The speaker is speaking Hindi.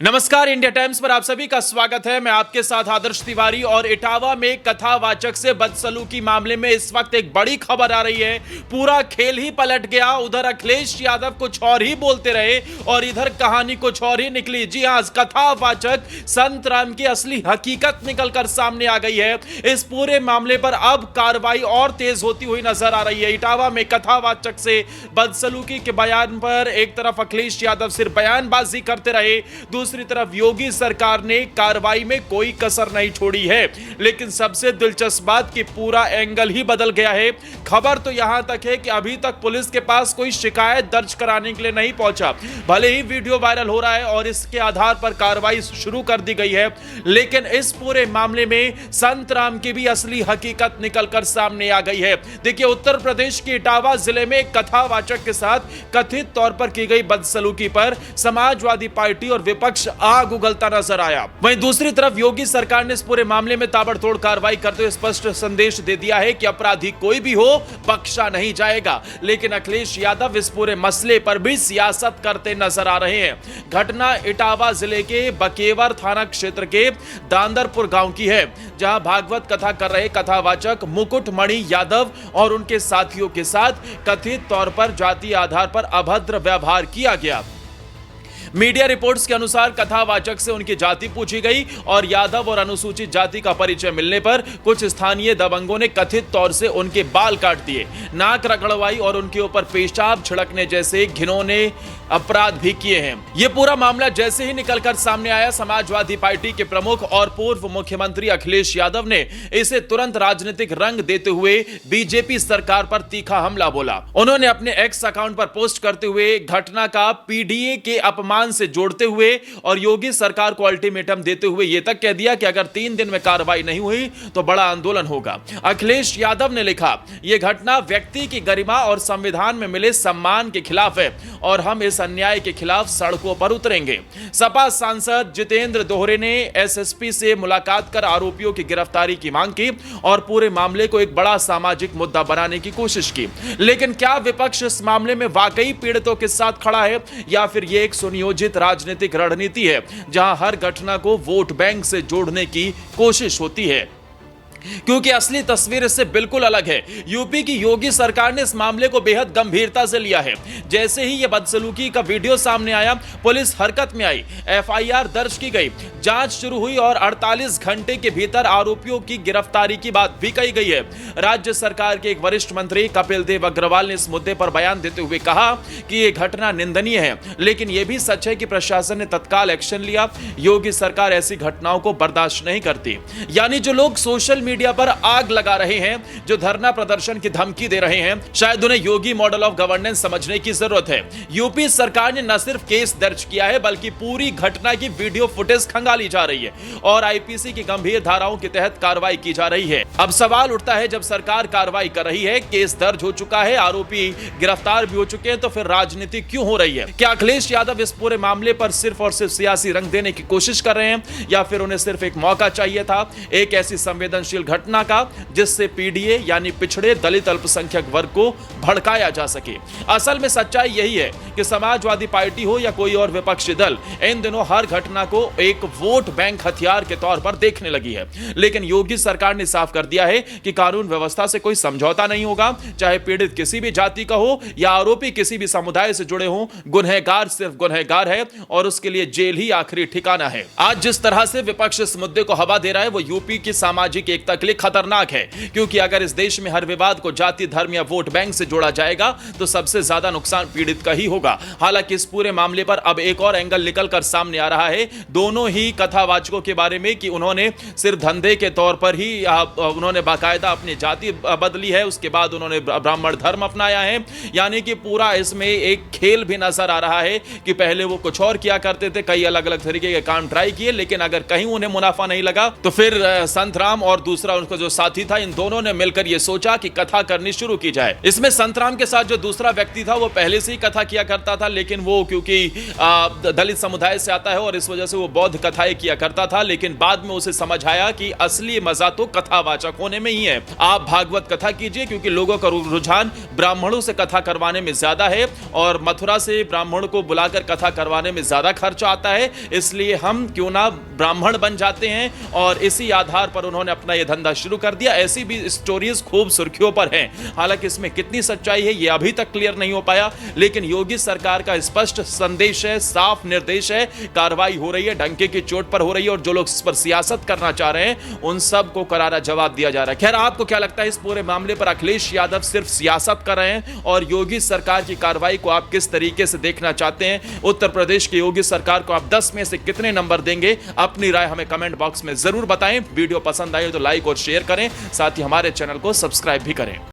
नमस्कार, इंडिया टाइम्स पर आप सभी का स्वागत है। मैं आपके साथ आदर्श तिवारी और इटावा में कथावाचक से बदसलूकी मामले में इस वक्त एक बड़ी खबर आ रही है। पूरा खेल ही पलट गया। उधर अखिलेश यादव कुछ और ही बोलते रहे और इधर कहानी कुछ और ही निकली। जी हां, कथावाचक संत राम की असली हकीकत निकलकर सामने आ गई है। इस पूरे मामले पर अब कार्रवाई और तेज होती हुई नजर आ रही है। इटावा में कथावाचक से बदसलूकी के बयान पर एक तरफ अखिलेश यादव सिर्फ बयानबाजी करते रहे, दूसरी तरफ योगी सरकार ने कार्रवाई में कोई कसर नहीं छोड़ी है। लेकिन सबसे दिलचस्प बात कि पूरा एंगल ही बदल गया है। खबर तो यहां तक है कि अभी तक पुलिस के पास कोई शिकायत दर्ज कराने के लिए नहीं पहुंचा। भले ही वीडियो वायरल हो रहा है और इसके आधार पर कार्रवाई शुरू कर दी गई है, लेकिन इस पूरे मामले में संत राम की भी असली हकीकत निकलकर सामने आ गई है। देखिए, उत्तर प्रदेश के इटावा जिले में एक कथावाचक के साथ कथित तौर पर की गई बदसलूकी पर समाजवादी पार्टी और विपक्ष आग उगलता नजर आया। वहीं दूसरी तरफ योगी सरकार ने इस पूरे मामले में ताबड़तोड़ कार्रवाई करते हुए स्पष्ट संदेश दे दिया है कि अपराधी कोई भी हो, बख्शा नहीं जाएगा। लेकिन अखिलेश यादव इस पूरे मसले पर भी सियासत करते नजर आ रहे हैं। घटना इटावा जिले के बकेवर थाना क्षेत्र के दांदरपुर गांव की है, जहां भागवत कथा कर रहे कथावाचक मुकुटमणि यादव और उनके साथियों के साथ कथित तौर पर जातीय आधार पर अभद्र व्यवहार किया गया। मीडिया रिपोर्ट्स के अनुसार कथावाचक से उनकी जाति पूछी गई और यादव और अनुसूचित जाति का परिचय मिलने पर कुछ स्थानीय दबंगों ने कथित तौर से उनके बाल काट दिए, नाक रगड़वाई और उनके ऊपर पेशाब छिड़कने जैसे घिनौने अपराध भी किए हैं। यह पूरा मामला जैसे ही निकलकर सामने आया, समाजवादी पार्टी के प्रमुख और पूर्व मुख्यमंत्री अखिलेश यादव ने इसे तुरंत राजनीतिक रंग देते हुए बीजेपी सरकार पर तीखा हमला बोला। उन्होंने अपने एक्स अकाउंट पर पोस्ट करते हुए घटना का पीडीए के अपमान से जोड़ते हुए और योगी सरकार को अल्टीमेटम देते हुए यह तक कह दिया कि अगर 3 दिन में कार्रवाई नहीं हुई तो बड़ा आंदोलन होगा। अखिलेश यादव ने लिखा, यह घटना व्यक्ति की गरिमा और संविधान में मिले सम्मान के खिलाफ है और हम इस अन्याय के खिलाफ सड़कों पर उतरेंगे। सपा सांसद जितेंद्र दोहरे ने एसएसपी से मुलाकात कर आरोपियों की गिरफ्तारी की मांग की और पूरे मामले को एक बड़ा सामाजिक मुद्दा बनाने की कोशिश की। लेकिन क्या विपक्ष इस मामले में वाकई पीड़ितों के साथ खड़ा है या फिर यह एक सुनियोजित राजनीतिक रणनीति है, जहां हर घटना को वोट बैंक से जोड़ने की कोशिश होती है? क्योंकि असली तस्वीर इससे बिल्कुल अलग है। यूपी की योगी सरकार ने इस मामले को बेहद गंभीरता से लिया है। जैसे ही यह बदसलूकी का वीडियो सामने आया, पुलिस हरकत में आई, एफआईआर दर्ज की गई, जांच शुरू हुई और 48 घंटे के भीतर आरोपियों की गिरफ्तारी की बात भी कही गई है। राज्य सरकार के एक वरिष्ठ मंत्री कपिल देव अग्रवाल ने इस मुद्दे पर बयान देते हुए कहा कि यह घटना निंदनीय है, लेकिन यह भी सच है कि प्रशासन ने तत्काल एक्शन लिया। योगी सरकार ऐसी घटनाओं को बर्दाश्त नहीं करती। यानी जो लोग सोशल मीडिया पर आग लगा रहे हैं, जो धरना प्रदर्शन की धमकी दे रहे हैं, शायद उन्हें योगी मॉडल ऑफ गवर्नेंस समझने की जरूरत है। यूपी सरकार ने न सिर्फ केस दर्ज किया है, बल्कि पूरी घटना की वीडियो फुटेज खंगाली जा रही है और आईपीसी की गंभीर धाराओं के तहत कार्रवाई की जा रही है। अब सवाल उठता है, जब सरकार कार्रवाई कर रही है, केस दर्ज हो चुका है, आरोपी गिरफ्तार भी हो चुके हैं, तो फिर राजनीति क्यों हो रही है? क्या अखिलेश यादव इस पूरे मामले पर सिर्फ और सिर्फ सियासी रंग देने की कोशिश कर रहे हैं या फिर उन्हें सिर्फ एक मौका चाहिए था, एक ऐसी संवेदनशील घटना का जिससे पीडीए यानी पिछड़े दलित अल्पसंख्यक वर्ग को भड़काया जा सके? असल में सच्चाई यही है कि समाजवादी पार्टी हो या कोई और विपक्षी दल, इन दिनों हर घटना को एक वोट बैंक हथियार के तौर पर देखने लगी है। लेकिन योगी सरकार ने साफ कर दिया है कि कानून व्यवस्था से कोई समझौता नहीं होगा, चाहे पीड़ित किसी भी जाति का हो या आरोपी किसी भी समुदाय से जुड़े हों। गुनहगार सिर्फ गुनहगार है और उसके लिए जेल ही आखिरी ठिकाना है। आज जिस तरह से विपक्ष इस मुद्दे को हवा दे रहा है, वो यूपी की सामाजिक एकता के लिए खतरनाक है, क्योंकि अगर इस देश में हर विवाद को जाति, धर्म या वोट बैंक से जोड़ा जाएगा तो सबसे ज्यादा नुकसान पीड़ित का ही होगा। हालांकि इस पूरे मामले पर अब एक और एंगल निकलकर सामने आ रहा है, दोनों ही कथावाचकों के बारे में, कि उन्होंने सिर्फ धंधे के तौर पर ही उन्होंने बाकायदा अपनी जाति बदली है, उसके बाद उन्होंने ब्राह्मण धर्म अपनाया है। यानी कि पूरा इसमें एक खेल भी नजर आ रहा है कि पहले वो कुछ और किया करते थे, कई अलग अलग तरीके के काम ट्राई किए, लेकिन अगर कहीं उन्हें मुनाफा नहीं लगा तो फिर संत राम और दूसरा उनका जो साथी था, इन दोनों ने मिलकर यह सोचा कि कथा करनी शुरू की जाए। इसमें संतराम के साथ जो दूसरा व्यक्ति था वो पहले से ही कथा किया करता था, लेकिन वो क्योंकि दलित समुदाय से आता है और इस वजह से वो बौद्ध कथाएं किया करता था, लेकिन बाद में उसे समझ आया कि असली मजा तो कथावाचक होने में ही है। आप भागवत कथा कीजिए, क्योंकि लोगों का रुझान ब्राह्मणों से कथा करवाने में ज्यादा है और मथुरा से ब्राह्मण को बुलाकर कथा करवाने में ज्यादा खर्चा आता है, इसलिए हम क्यों ना ब्राह्मण बन जाते हैं। और इसी आधार पर उन्होंने अपना यह धंधा शुरू कर दिया। ऐसी भी स्टोरीज खूब सुर्खियों पर हैं। हालांकि इसमें कितनी सच्चाई है यह अभी तक क्लियर नहीं हो पाया, लेकिन योगी सरकार का स्पष्ट संदेश है, साफ निर्देश है, कार्रवाई हो रही है, डंके की चोट पर हो रही है और जो लोग इस पर सियासत करना चाह रहे हैं उन सब को करारा जवाब दिया जा रहा है। खैर, आपको क्या लगता है इस पूरे मामले पर अखिलेश यादव सिर्फ सियासत कर रहे हैं और योगी सरकार की कार्रवाई को आप किस तरीके से देखना चाहते हैं? उत्तर प्रदेश की योगी सरकार को आप 10 में से कितने नंबर देंगे? अपनी राय हमें कमेंट बॉक्स में जरूर बताएं। वीडियो पसंद आए तो लाइक और शेयर करें, साथ ही हमारे चैनल को सब्सक्राइब भी करें।